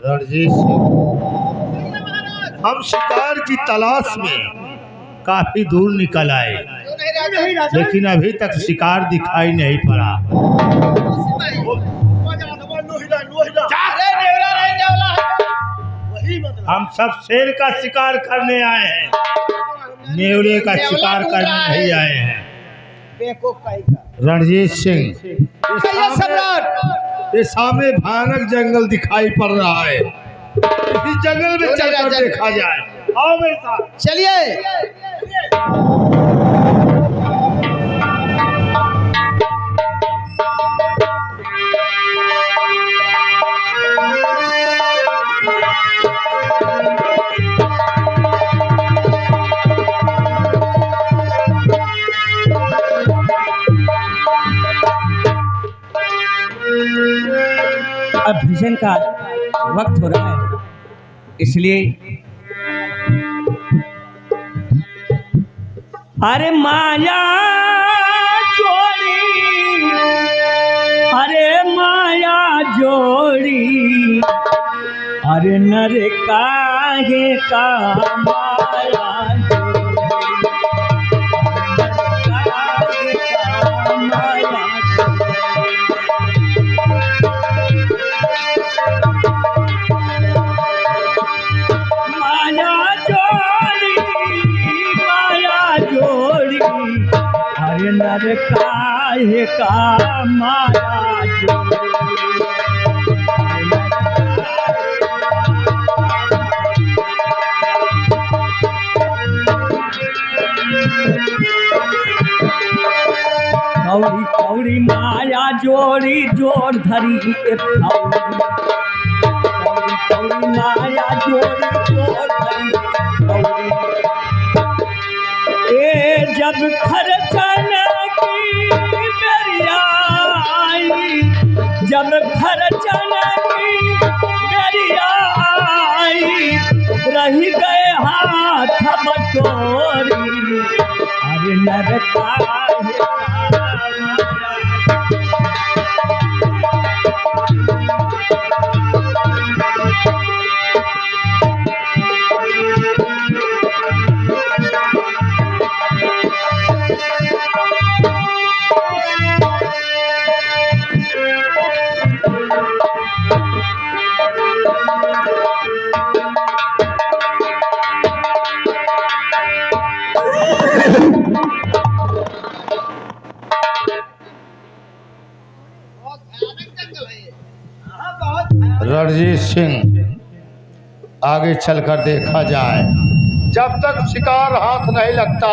रणजीत सिंह, हम शिकार की तलाश में काफी दूर निकल आए, लेकिन अभी तक शिकार दिखाई नहीं पड़ा। हम सब शेर का शिकार करने आए हैं, नेवले का शिकार करने नहीं आए हैं। रणजीत सिंह, ये सामने भयानक जंगल दिखाई पड़ रहा है, इसी जंगल में चलकर देखा जाए। आओ मेरे साथ चलिए। अब भीषण का वक्त हो रहा है, इसलिए अरे माया जोड़ी, अरे माया जोड़ी, अरे नर काहे का माया नर काहे का माया कौड़ी कौड़ी माया जोड़ी जोड़ धरी कौड़ी कौड़ी माया जोड़ी जोड़ धरी ए जब खर्चन जब खर्चन की बेरिया आई, रही गए हाथ बटोरी, अरे नर रणजीत सिंह, आगे चलकर देखा जाए। जब तक शिकार हाथ नहीं लगता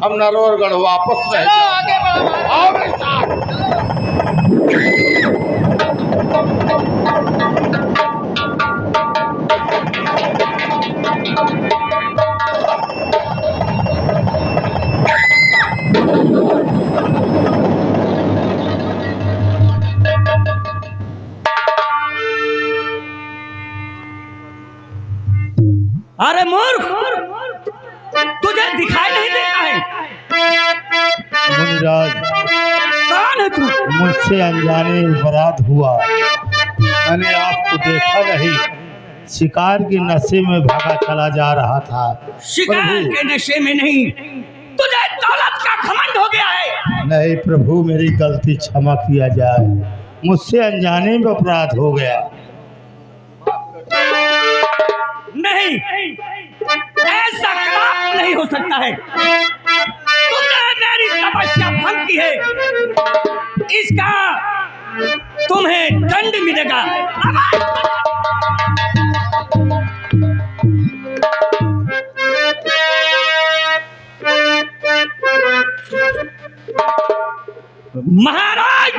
हम नरवरगढ़ वापस नहीं अरे मूर्ख, तुझे दिखाई नहीं देता है? मुनिराज, कौन है तू? मुझसे अनजाने अपराध हुआ, मैंने आपको देखा नहीं, शिकार की नशे में भागा चला जा रहा था। शिकार के नशे में नहीं, तुझे दौलत का घमंड हो गया है। नहीं प्रभु, मेरी गलती क्षमा किया जाए, मुझसे अनजाने में अपराध हो गया। नहीं, ऐसा कदाप नहीं हो सकता है। तुमने मेरी तपस्या भंग की है, इसका तुम्हें दंड मिलेगा। महाराज,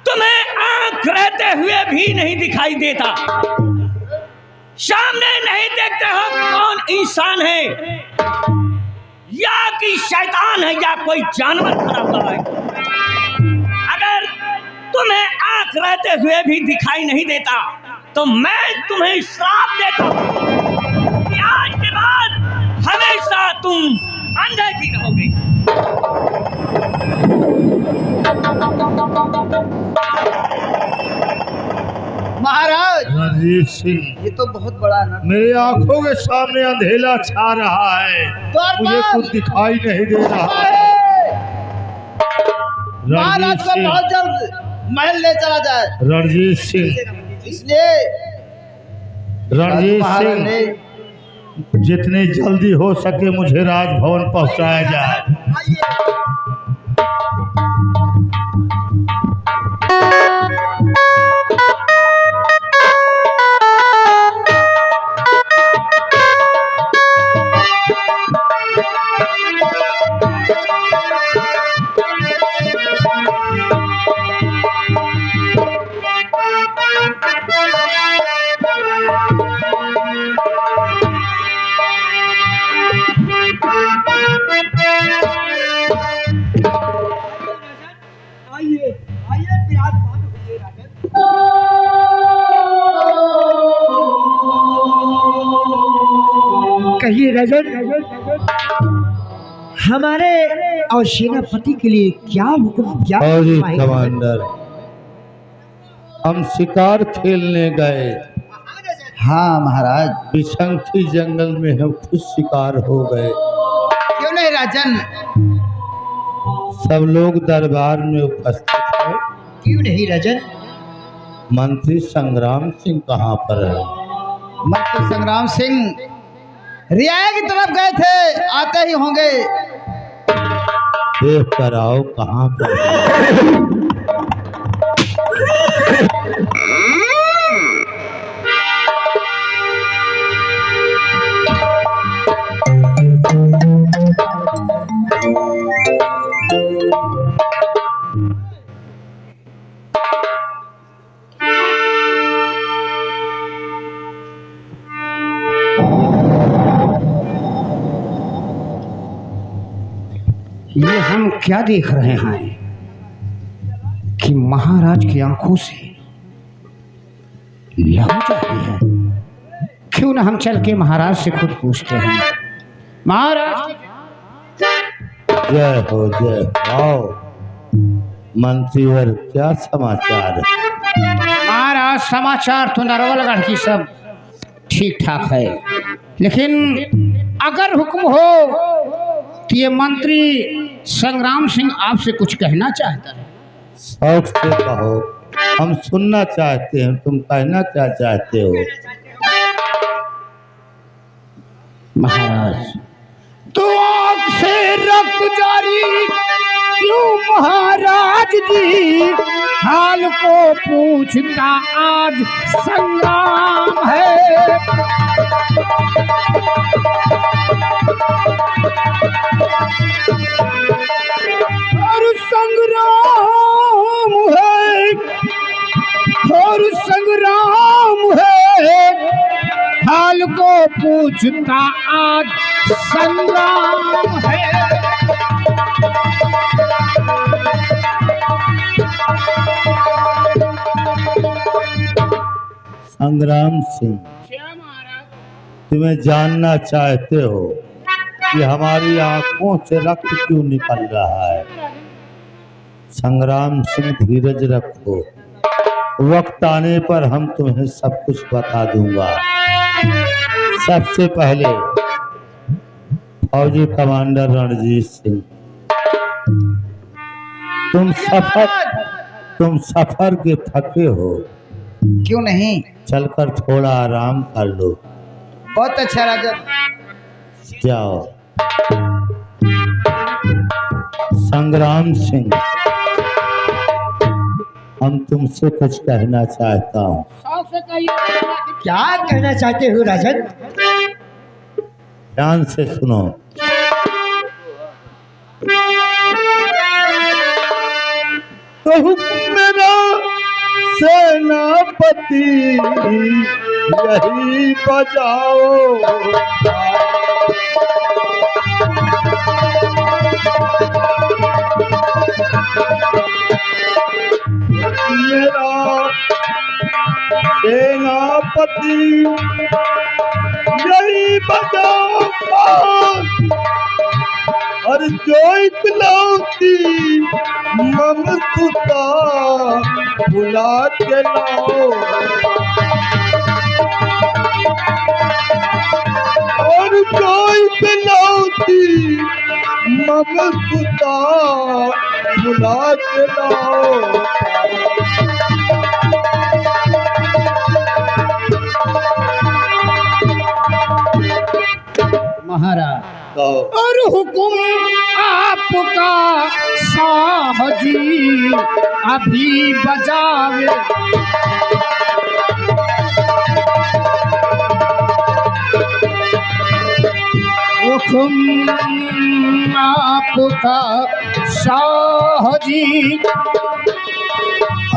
तुम्हें आंख रहते हुए भी नहीं दिखाई देता, सामने नहीं देखते हो कौन इंसान है या कि शैतान है या कोई जानवर खड़ा हुआ है। अगर तुम्हें आंख रहते हुए भी दिखाई नहीं देता तो मैं तुम्हें श्राप देता हूं कि आज के बाद हमेशा तुम अंधे ही रहोगे। महाराज रणजीत सिंह, ये तो बहुत बड़ा ना। मेरे आंखों के सामने अंधेरा छा रहा है, मुझे कुछ दिखाई नहीं दे रहा है। महाराज रणजीत को सिंह, बहुत जल्द महल ले चला जाए, रणजीत सिंह, इसलिए रणजीत महाराज सिंह, ने जितनी जल्दी हो सके मुझे राजभवन पहुंचाया जाए। कहिए राजन, हमारे और सेनापति के लिए क्या हुक्म, क्या फौजी फरमाएगा? कमांडर, हम शिकार खेलने गए, हाँ महाराज। बिशंखी जंगल में हम खुद शिकार हो गए। क्यों नहीं राजन? सब लोग दरबार में उपस्थित हैं। क्यों नहीं राजन? मंत्री संग्राम सिंह कहाँ पर है? मंत्री संग्राम सिंह रियाया की तरफ गए थे, आते ही होंगे। देख कर आओ कहाँ पर है। ये हम क्या देख रहे हैं कि महाराज की आंखों से लहू जा रही है। क्यों ना हम चल के महाराज से खुद पूछते हैं। महाराज, जय हो जय हो। आओ मंत्रीवर, क्या समाचार है? महाराज समाचार तो नरवलगढ़ की सब ठीक ठाक है, लेकिन अगर हुक्म हो तो ये मंत्री संग्राम सिंह आपसे कुछ कहना चाहता है। शौक से कहो, हम सुनना चाहते हैं। तुम कहना क्या चाहते हो? महाराज, तो आँख से रक्त जारी क्यों महाराज जी, हाल को पूछता आज संग्राम है। और संग्राम है, और संग्राम है, हाल को पूछता आज संग्राम है। संग्राम सिंह, तुम्हें जानना चाहते हो कि हमारी आंखों से रक्त क्यों निकल रहा है? संग्राम सिंह, धीरज रखो, वक्त आने पर हम तुम्हें सब कुछ बता दूंगा। सबसे पहले फौजी कमांडर रणजीत सिंह, तुम सफर के थके हो, क्यों नहीं? चलकर थोड़ा आराम कर लो। बहुत अच्छा राजन। जाओ। संग्राम सिंह, हम तुमसे कुछ कहना चाहता हूँ। क्या कहना चाहते हो राजन? ध्यान से सुनो। तो हुक्म मेरा सेनापति यही बजाओ, मेरा सेनापति यही बजाओ। और जो इकलौती मम सुता बुला के लाओ, और जो इकलौती मम सुता बुला के लाओ। महाराज और हुकुम आपका साहजी अभी बजावे, हुकुम आपका साहजी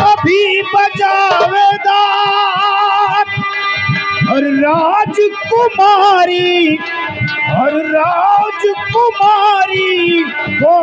अभी बजावेदा, और राजकुमारी को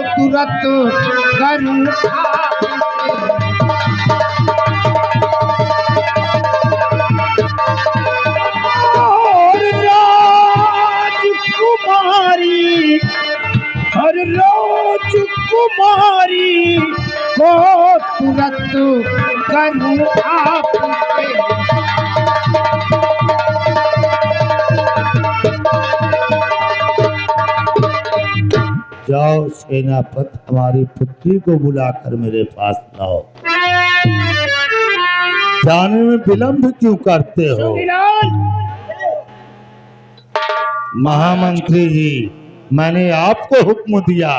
तुरंत करूं और राजकुमारी को तुरंत करूं आपके। जाओ सेनापति, हमारी पुत्री को बुलाकर मेरे पास लाओ। जाने में विलंब क्यों करते हो? महामंत्री जी, मैंने आपको हुक्म दिया,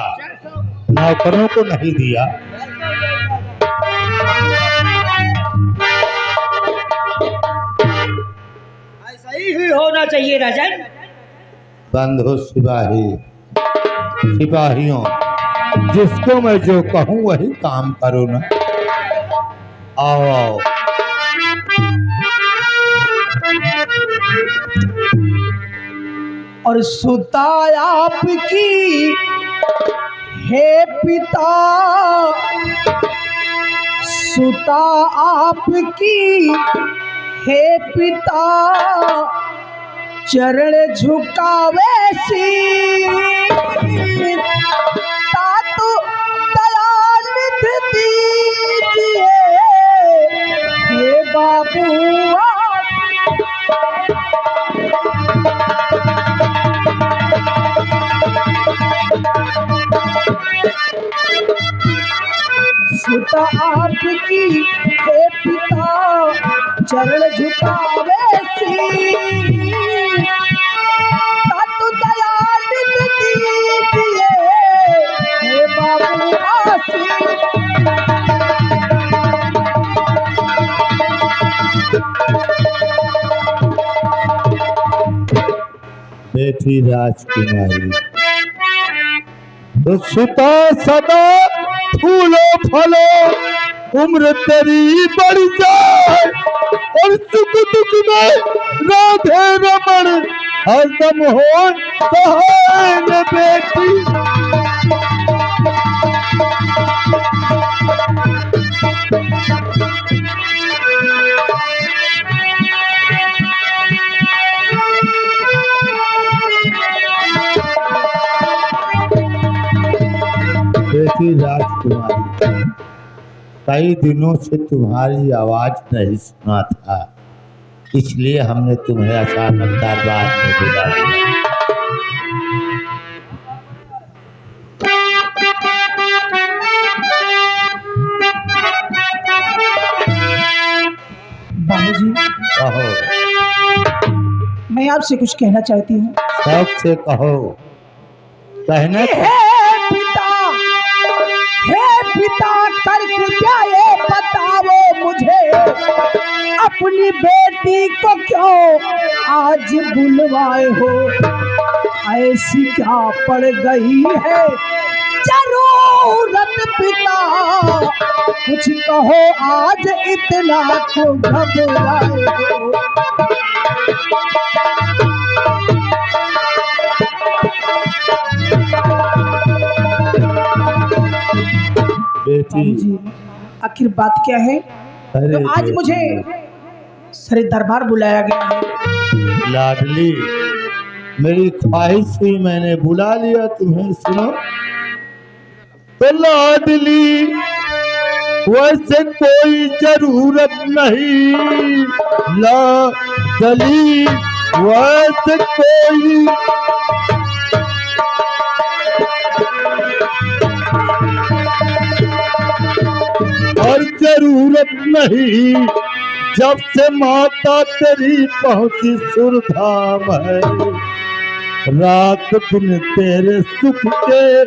नौकरों को नहीं दिया। ऐसा ही होना चाहिए राजन। बंधु सिपाहियों, जिसको मैं जो कहूँ वही काम करो ना। आओ आओ। और सुता आपकी हे पिता, सुता आपकी हे पिता, चरण झुकावे सी तातु दयानिध दीजिए हे बाबू। सुता आपकी हे पिता, चरण झुकावे सी तातु दयानिध दीजिए हे बाबू आसी। बेटी राजकुमारी, तो सुता सदा फूलो फलो, उम्र तेरी बढ़ जाए, और सुख दुख में राधे रमण हरदम हो सहाय न बेटी। बेटी राजकुमारी, कई दिनों से तुम्हारी आवाज नहीं सुना था, इसलिए हमने तुम्हें अचानक दरबार में बुला लिया। बाबूजी, कहो। मैं आपसे कुछ कहना चाहती हूँ। शौक से कहो। कहना हे पिता, कर कृपया ये बताओ मुझे, अपनी बेटी को क्यों आज बुलवाए हो? ऐसी क्या पड़ गई है जरूरत पिता, कुछ कहो आज इतना क्यों घबराए हो? बेटी, आखिर बात क्या है? तो आज मुझे सरे दरबार बुलाया गया है। लाडली, मेरी ख्वाहिश हुई, मैंने बुला लिया तुम्हें। सुनो तो लाडली, वैसे कोई जरूरत नहीं, लाडली वैसे कोई और जरूरत नहीं, जब से माता तेरी पहुंची सुरधाम है। रात दिन तेरे सुख के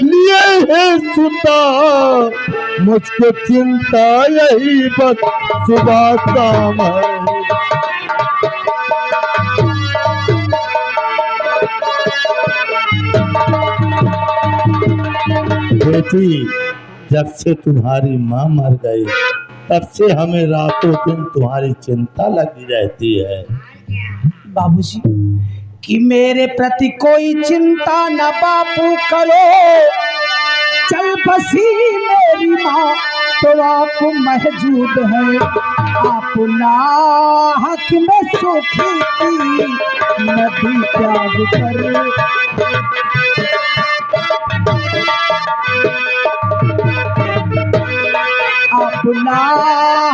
लिए है सुता, मुझको चिंता यही बस सुबह शाम है। बेटी, जब से तुम्हारी माँ मर गई तब से हमें रातों दिन तुम्हारी चिंता लगी रहती है। बाबूजी कि मेरे प्रति कोई चिंता न बापू करो, चल बसी मेरी माँ तो आप मौजूद है। आप नाहक में सुखी की नदी त्याग कर, अपना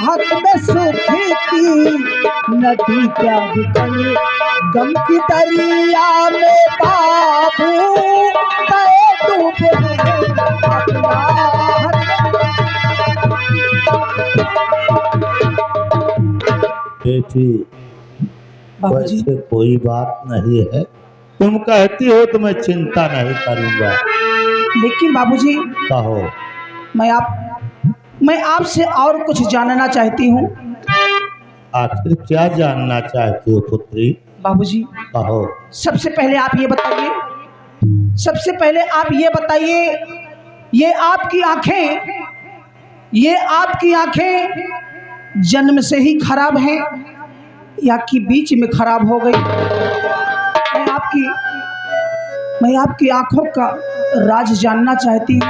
हक में सुखी की नदी त्याग कर, गम की दरिया में बाबू गए डूब गए। अपना बेटी, बाबूजी वैसे कोई बात नहीं है, तुम कहती हो तो मैं चिंता नहीं करूंगा। लेकिन बाबूजी कहो। मैं आपसे और कुछ जानना चाहती हूँ। आखिर क्या जानना चाहती हो पुत्री? बाबूजी कहो। सबसे पहले आप ये बताइए, सबसे पहले आप ये बताइए, ये आपकी आंखें जन्म से ही खराब हैं या कि बीच में खराब हो गई? मैं आपकी आंखों का राज जानना चाहती हूँ।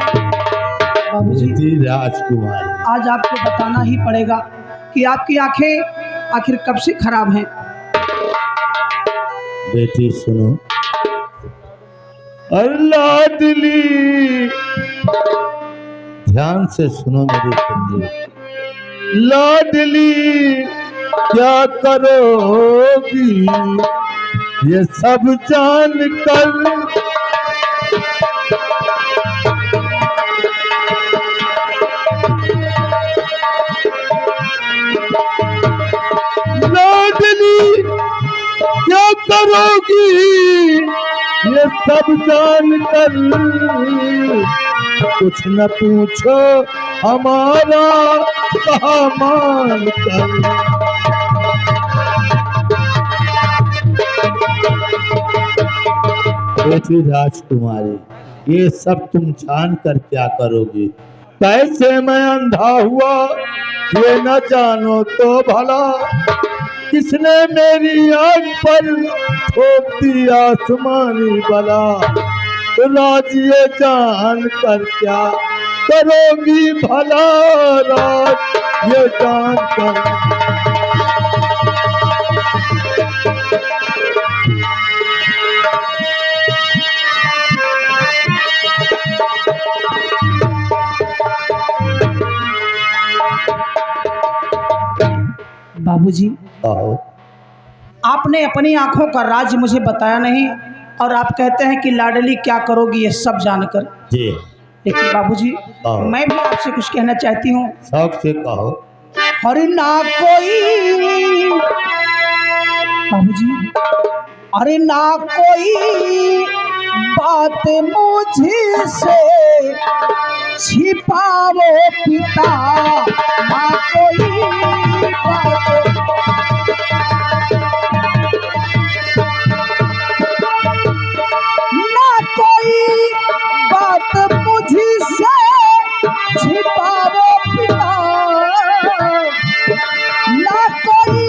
बाबूजी राजकुमारी, आज आपको बताना ही पड़ेगा कि आपकी आंखें आखिर कब से खराब हैं। बेटी सुनो, अरे लाडली, ध्यान से सुनो मेरी पुत्री। लाडली क्या करोगी ये सब जान कर, लाडली क्या करोगी ये सब जान कर, कुछ न पूछो हमारा कहा मान कर। बेटी राजकुमारी, ये सब तुम जान कर क्या करोगी? कैसे मैं अंधा हुआ ये न जानो तो भला, किसने मेरी आंख पर ठोक दी आसमानी बला। तो राज ये जान कर क्या करोगी भला, राज ये जान कर। बाबूजी कहो। आपने अपनी आंखों का राज मुझे बताया नहीं और आप कहते हैं कि लाडली क्या करोगी ये सब जानकर। जी। लेकिन बाबूजी कहो। मैं भी आपसे कुछ कहना चाहती हूँ। शौक से कहो। अरे ना कोई बाबूजी, अरे ना कोई बात मुझसे छिपाओ पिता, ना कोई बात, ना कोई बात मुझसे छिपाओ पिता, ना कोई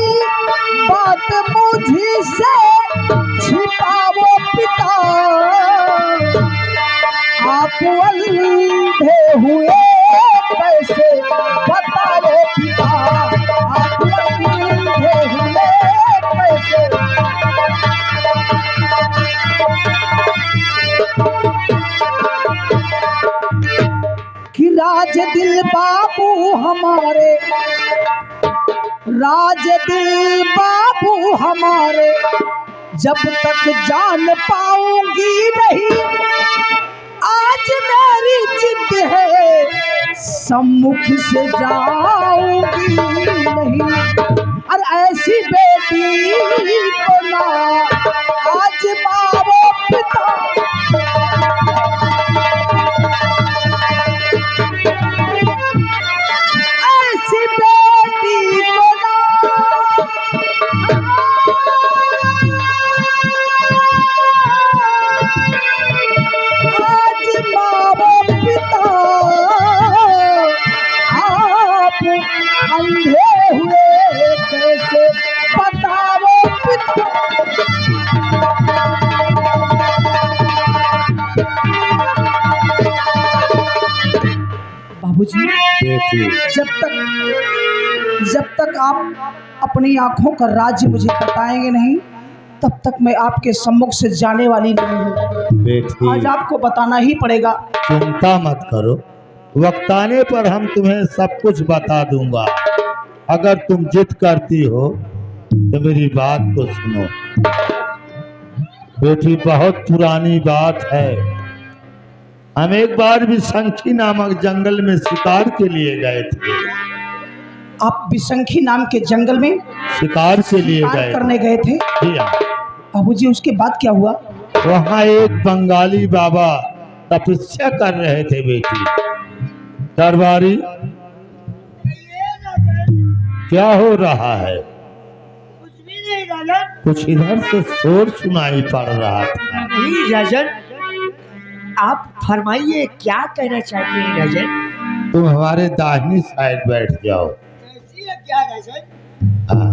बात मुझसे छिपाओ पिता। आप अंधे हुए कैसे बताओ पिता, आप अंधे हुए कैसे। राज दिल बाबू हमारे, राज दिल बाबू हमारे, जब तक जान पाऊंगी नहीं, आज मेरी जिद है सम्मुख से जाऊंगी नहीं। और ऐसी बेटी को ना आज मारो पिता, ऐसी बेटी को ना आज मारो पिता, आप अंधे हुए कैसे बताओ पिता। बाबूजी, बेटी जब तक आप अपनी आंखों का राज मुझे बताएंगे नहीं, तब तक मैं आपके सम्मुख से जाने वाली नहीं हूँ। बेटी आज आपको बताना ही पड़ेगा। चिंता मत करो, वक्त आने पर हम तुम्हें सब कुछ बता दूंगा। अगर तुम जिद करती हो तो मेरी बात को सुनो। बेटी बहुत पुरानी बात है, हम एक बार विशंखी नामक जंगल में शिकार के लिए गए थे। आप विशंखी नाम के जंगल में शिकार के लिए शिकार गए करने गए थे? जी हाँ। बाबूजी, उसके बाद क्या हुआ? वहाँ एक बंगाली बाबा तपस्या कर रहे थे। बेटी दरबारी, क्या हो रहा है? कुछ भी नहीं राजन। कुछ इधर से शोर सुनाई पड़ रहा था। नहीं राजन, आप फरमाइए क्या कहना चाहते हैं राजन। तुम हमारे दाहिनी साइड बैठ जाओ। कैसी है क्या राजन? हाँ।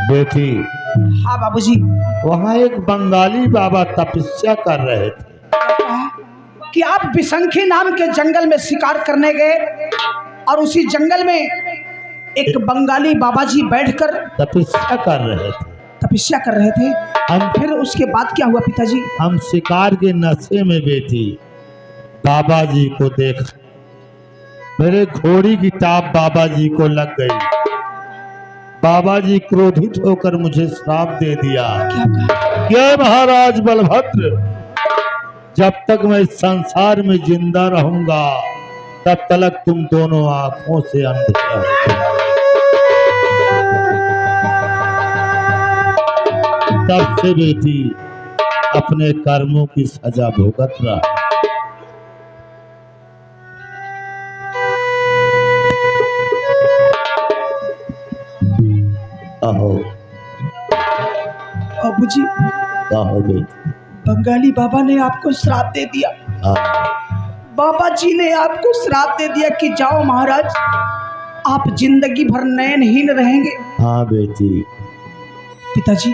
बेटी, हाँ बाबूजी। वहाँ एक बंगाली बाबा तपस्या कर रहे थे कि आप विशंखी नाम के जंगल में शिकार करने गए और उसी जंगल में एक बंगाली बाबा जी बैठकर तपस्या कर रहे थे। तपस्या कर रहे थे। हम फिर उसके बाद क्या हुआ पिताजी? हम शिकार के नशे में बेटी बाबा जी को देखा। मेरे घोड़ी की टाप बाबा जी को लग गई। बाबा जी क्रोधित होकर मुझे श्राप दे दिया। क्या कहा? ये महाराज बलभद्र, जब तक मैं इस संसार में जिंदा रहूंगा तब तक तुम दोनों आंखों से अंधे रहोगे। तब से बेटी अपने कर्मों की सजा भुगत रहा। कहो बाबूजी, कहो बेटी। बंगाली बाबा ने आपको श्राप दे दिया। हाँ। बाबा जी ने आपको श्राप दे दिया कि जाओ महाराज, आप जिंदगी भर नयनहीन रहेंगे। हाँ बेटी। पिताजी,